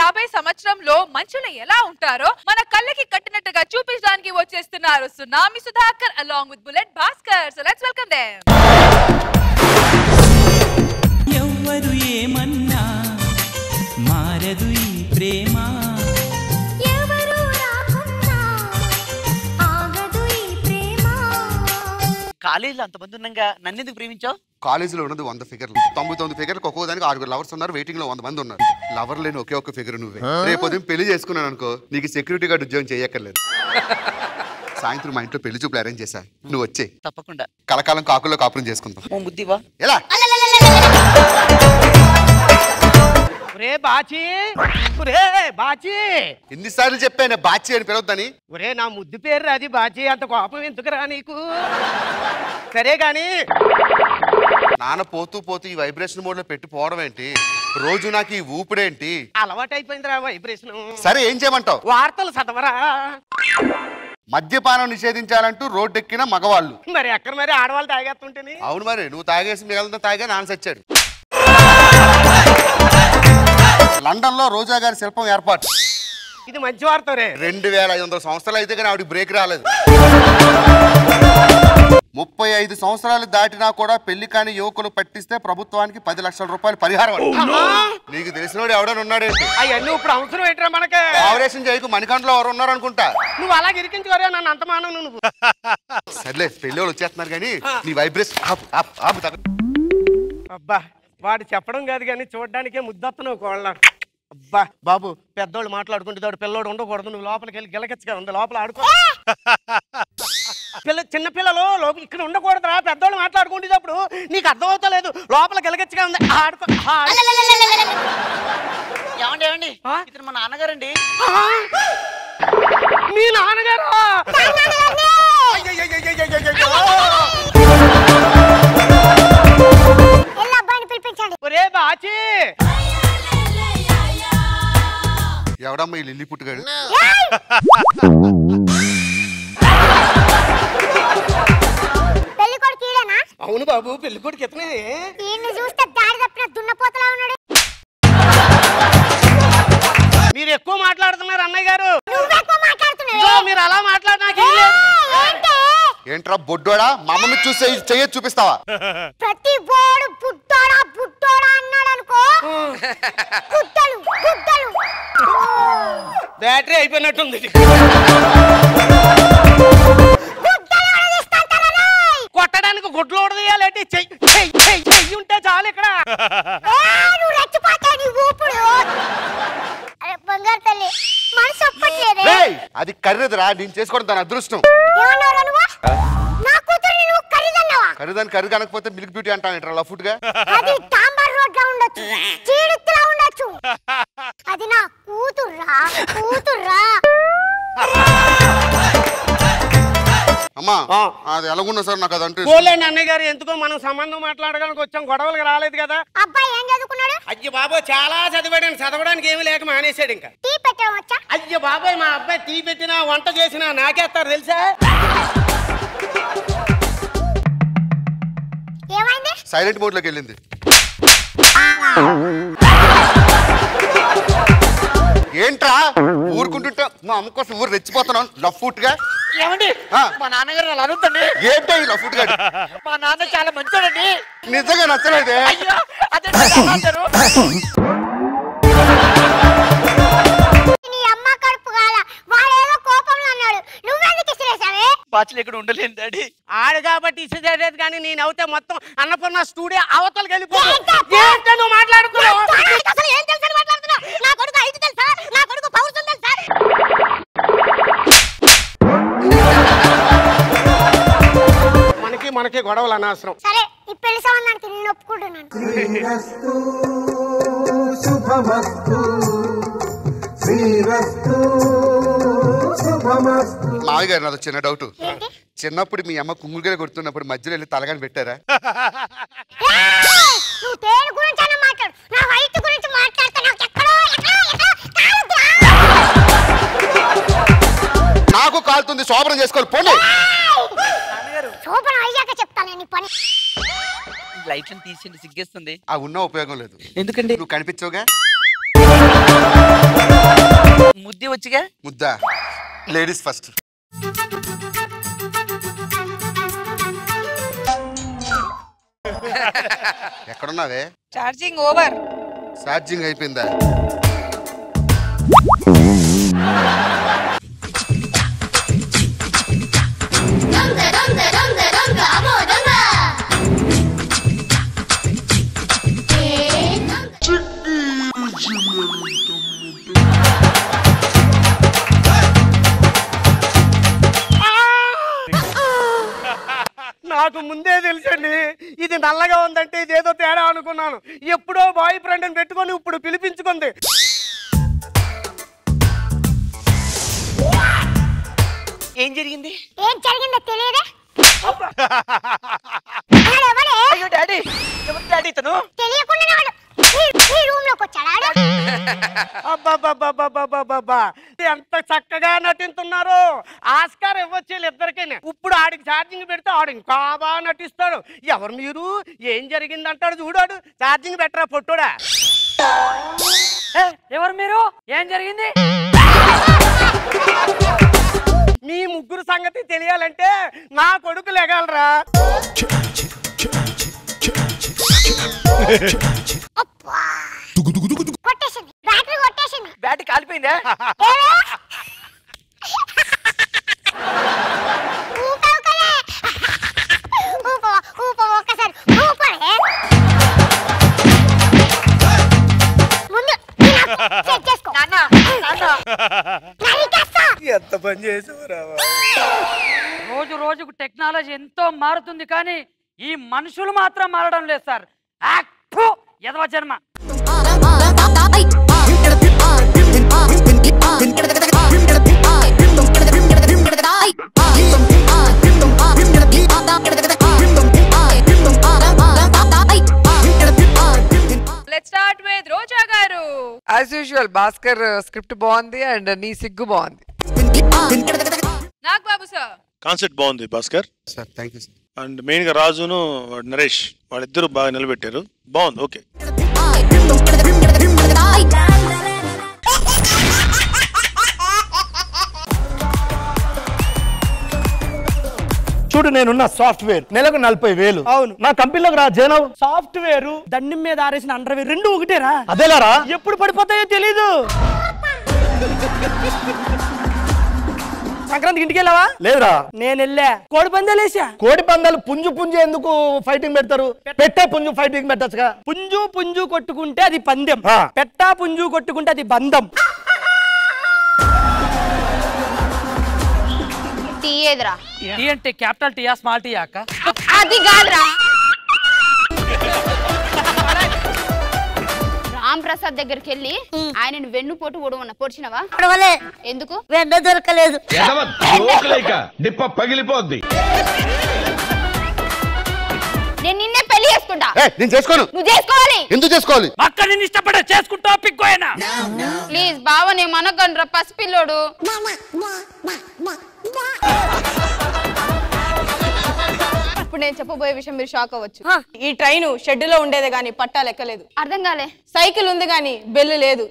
50 సంవత్సరంలో మనుషులు ఎలా ఉంటారో మన కళ్ళకి కట్టినట్టుగా చూపించడానికి వచ్చేస్తున్నారు tsunami Sudhakar along with bullet Bhaskar. So let's welcome them. ఎవ్వరు ఏమన్నా మారదు ఈ ప్రేమ, ఎవరు రాకున్నా ఆగదు ఈ ప్రేమ. కాలేజీలో అంతమంది ఉన్నాగా నన్ను ఎందుకు ప్రేమించావు? కాలేజీలో ఉన్నది 100 ఫిగర్లు, 99 ఫిగర్లకు ఒక్కో దానికి 6 లవర్స్ ఉన్నారు, వెయిటింగ్ లో 100 మంది ఉన్నారు. లవర్ లేని ఒకే ఒక్క ఫిగర్ నువ్వే. రేపు ఉదయం పెళ్లి చేసుకున్నాను అనుకో, నీకు సెక్యూరిటీ గార్డ్ ఉద్యోగం చేయక్కర్లేదు. సాయంత్రం మా ఇంట్లో పెళ్లి చూపులు అరేంజ్ చేశా, నువ్వు వచ్చే. తప్పకుండా. కలకాలం కాకుల్లో కాపురం చేసుకుందాం. ఓ ముద్దివా? ఎలా? ఒరే బాచి, ఒరే బాచి, ఎన్నిసార్లు చెప్పాను బాచి అని పిలవద్దని? ఒరే నా ముద్దు పేరు అది బాచి, అంత కోపం ఎందుకురా నీకు? సరే గాని నాన్న పోతూ పోతూ ఈ వైబ్రేషన్ మోడ్ లో పెట్టి పోవడం ఏంటి? రోజు నాకు ఈ ఊపిడేంటి? అలవాటు అయిపోయిందిరా వైబ్రేషన్. సరే ఏం చేయమంటావు? వార్తలు చదవరా. మద్యపానం నిషేధించాలంటూ రోడ్డు ఎక్కిన మగవాళ్ళు. మరి ఎక్కడ మరి ఆడవాళ్ళు తాగేస్తుంటేనే. అవును, మరి నువ్వు తాగేసి మిగతా తాగా నాన్న చచ్చాడు. లండన్ లో రోజా గారి శిల్పం ఏర్పాటు. ఇది మంచి వార్త రే. 2500 సంవత్సరాలు అయితే కానీ ఆవిడకి బ్రేక్ రాలేదు. 35 సంవత్సరాలు దాటినా కూడా పెళ్లి కాని యువకులు పట్టిస్తే ప్రభుత్వానికి 10 లక్షల రూపాయలు పరిహారం. నీకు తెలిసినోడు ఎవడని ఉన్నాడేంటి? అవన్నీ ఇప్పుడు అవసరం ఏంట్రా మనకి? ఆపరేషన్ చేయకు, మణికంఠలో ఎవరు ఉన్నారు అనుకుంటా. నువ్వు అలా ఇరికించుకోరా నన్ను, అంత మానవు నువ్వు. సర్లే, పెళ్లి వాళ్ళు వచ్చేస్తున్నారు కానీ నీ వైబ్రేషన్ అబ్బా వాడు చెప్పడం కాదు కానీ చూడడానికే ముద్దొస్తున్నావు కోళ్ళ. అబ్బా బాబు, పెద్దోళ్ళు మాట్లాడుకుంటే పిల్లోడు ఉండకూడదు, నువ్వు లోపలికి వెళ్ళి గిలకెచ్చగా ఉంది, లోపల ఆడుకో. చిన్న పిల్లలు లోపల ఇక్కడ ఉండకూడదురా, పెద్దోళ్ళు మాట్లాడుకుంటేటప్పుడు నీకు అర్థం అవుతలేదు, లోపల గిలకెచ్చగా ఉంది, ఆడుకో. ఏమండి ఏమండి, ఇతను మా నాన్నగారండి. మీ నాన్నగారు? ఒరే బాచి, ఎవడమ్మా ఈ లిల్లీ పుట్టుగాడు? అవును బాబు, పెళ్లి కొడుకు ఇతనే. మీరు ఎక్కువ మాట్లాడుతున్నారు అన్నయ్య గారు. మీరు అలా మాట్లాడినా ఏంట్రా బొడ్డోడా, మా అమ్మని చూసే చెయ్యి చూపిస్తావా? ప్రతి బోడు పుట్టోడా పుట్టోడా అన్నాడు అనుకో, గుద్దలు గుద్దలు. బ్యాటరీ అయిపోయినట్టుంది. కొట్టడానికి గుడ్లు ఉడదీయాలంటే చెయ్యి ఉంటే చాలు ఇక్కడ. బంగారు తల్లి మనసు ఒప్పట్లేదే. అది ఖరీదురా, నేను చేసుకోవడం దాని అదృష్టం. ఖరీదాన్ని ఖరీదు అనకపోతే మిల్క్ బ్యూటీ అంటాను ఏంట్రా లఫుట్ గా? అది తాంబర్ రోడ్ లా ఉండొచ్చు, చీడుత్తులా ఉండొచ్చు. అది నా కూతుర్రా, కూతుర్రా. అమ్మా అది ఎలాగున్నా సార్, నాకు అదంటే పోలేండి అన్నయ్య గారు, ఎందుకో మనం సంబంధం మాట్లాడడానికి వచ్చాం, గొడవలకు రాలేదు కదా. అబ్బాయి ఏం చదువుకున్నాడు? అయ్య బాబోయ్ చాలా చదివాడు, చదవడానికి ఏమి లేక మానేశాడు ఇంకా. టీ పెట్టడం వచ్చా? అయ్య బాబోయ్, మా అబ్బాయి టీ పెట్టినా వంట చేసినా నాకేస్తారు తెలుసా. ఏమైంది? సైలెంట్ మోడ్ లోకి వెళ్ళింది. ఏంట్రా ఊరుకుంటుంటా, మా అమ్మ కోసం ఊరు రెచ్చిపోతున్నాను లఫుట్ గా. ఏమండి, మా నాన్నగారు అలా అనుకుంటండి. ఏంటో ఈ లఫుట్ గా? మా నాన్న చాలా మంచోడండి. నిజంగా నచ్చలేదే? నీ అమ్మ కడుపు కాల, వాడేదో కోపంలో అన్నాడు, నువ్వెందుకు ఇసిరేసావే? బాచులు ఇక్కడ ఉండలేను డాడీ. ఆడు కాబట్టి ఇసుదేలేదు కానీ నేను అవుతే మొత్తం అన్నపూర్ణ స్టూడియో అవతలకి వెళ్ళిపోయి నువ్వు మాట్లాడుతున్నావు. అసలు ఏం తెలుసని మాట్లాడుతున్నావు? నా కొడుకు 5 తెలుసా? నా కొడుకు పౌరుషం తెలుసా? మనకి గొడవలు అనవసరం. సరే, ఈ పెళ్లి సంబంధానికి నేను ఒప్పుకుంటున్నాను. మావి గారు నాది చిన్న డౌట్. చిన్నప్పుడు మీ అమ్మ కుంగులుగా కొడుతున్నప్పుడు మధ్యలో వెళ్ళి తలగాని పెట్టారా? నువ్వు దేని గురించి అన్న మాట్లాడు, నా వైట్ గురించి మాట్లాడతా. నాకు కాలుతుంది, శోభనం చేసుకోవాలి పోనీ. శోభనం అయ్యాక చెప్తాను నీ పని. లైట్లను తీసి సిగ్గేస్తుంది. ఆ ఉన్న ఉపయోగం లేదు. ఎందుకండి? నువ్వు కనిపించవుగా. వచ్చుగా. ముద్దా లేడీస్ ఫస్ట్. ఎక్కడున్నావే? Charging over. ఛార్జింగ్ అయిపోయిందా? నాకు ముందే తెలుసండి ఇది నల్లగా ఉందంటే ఇదేదో తేడా అనుకున్నాను. ఎప్పుడో బాయ్ ఫ్రెండ్ అని పెట్టుకొని ఇప్పుడు పిలిపించుకుంది. ఏం జరిగింది? ఏం జరిగిందో తెలియదే. అయ్యో డాడీ, ఎవరు డాడీ ఇతను? తెలియకుండా ఈ రూమ్ లోకి వచ్చాడా? అబ్బా ఎంత చక్కగా నటిస్తున్నారు. ఆస్కార్ ఇవ్వచ్చు ఇద్దరికైనా. ఇప్పుడు ఆడికి ఛార్జింగ్ పెడితే ఆడు ఇంకా బాగా నటిస్తాడు. ఎవరు మీరు, ఏం జరిగింది అంటాడు. చూడాడు ఛార్జింగ్ పెట్టరా పొట్టుడా. ఎవరు మీరు, ఏం జరిగింది? మీ ముగ్గురు సంగతి తెలియాలంటే నా కొడుకు లెగాలరా. కొట్టేసింది, బ్యాటరీ కొట్టేసింది. బ్యాటరీ కాలిపోయిందా? ఊపావు కదా. ఊప ఒక్కసారి ఊపడే. ముందు సెట్ చేసుకో. ఎంత పని చేసేవారా. రోజు రోజుకు టెక్నాలజీ ఎంతో మారుతుంది కానీ ఈ మనుషులు మాత్రం మారడం లేదు సార్. ఎదవ జన్మ. లెట్స్ స్టార్ట్ విత్ రోజా గారు. యాజ్ యూజువల్ భాస్కర్ స్క్రిప్ట్ బాగుంది అండ్ నీ సిగ్గు బాగుంది. నాగ్ బాబు సార్. కాన్సెప్ట్ బాగుంది Bhaskar sir. Thank you sir. And main గా రాజును నరేష్ వాళ్ళిద్దరు బాగా నిలబెట్టారు. బాగుంది. ఓకే. చూడు నేనున్న సాఫ్ట్వేర్ నెలకు 40,000. అవును. నా కంపెనీలోకి రా జైనవ్. సాఫ్ట్వేర్ దండం మీద ఆరేసిన అండర్వేర్ రెండు ఒకటేరా. అదేలారా, ఎప్పుడు పడిపోతాయో తెలీదు. సంక్రాంతికి ఇంటికి వెళ్ళావా? లేదురా. నేను వెళ్ళా. కోడి పందాలు వేసా. కోడి పందాలు పుంజు పుంజు ఎందుకు ఫైటింగ్ పెడతారు? పెట్టే పుంజు ఫైటింగ్ పెట్టచ్చుగా. పుంజు పుంజు కొట్టుకుంటే అది పందెం, పెట్టా పుంజు కొట్టుకుంటే అది బంధం. టీ ఏదిరా? టీ అంటే క్యాపిటల్ టీయా స్మాల్ టీయా అక్క? అది కాదురా. రామ్ ప్రసాద్ దగ్గరికి వెళ్ళి ఆయనను వెన్ను పోటు పొడిచినవా? ఎందుకు? వెన్న దొరకలేదు. పగిలిపోద్ది. నేను నిన్నే పెళ్లి చేసుకుంటా. నేను చేసుకోను. నువ్వు చేసుకోవాలి. ఎందుకు చేసుకోవాలి? అక్క నిన్ను ఇష్టపడే చేసుకుంటా పిక్కోయనా. ప్లీజ్ బావ, నేను మనగండ్రా పసిపిల్లోడు. ఇప్పుడు నేను చెప్పబోయే విషయం మీరు షాక్ అవ్వచ్చు. ఈ ట్రైన్ షెడ్ లో ఉండేదే గాని పట్టాలు ఎక్కలేదు. అర్థం కాలే. సైకిల్ ఉంది గాని బెల్లు లేదు.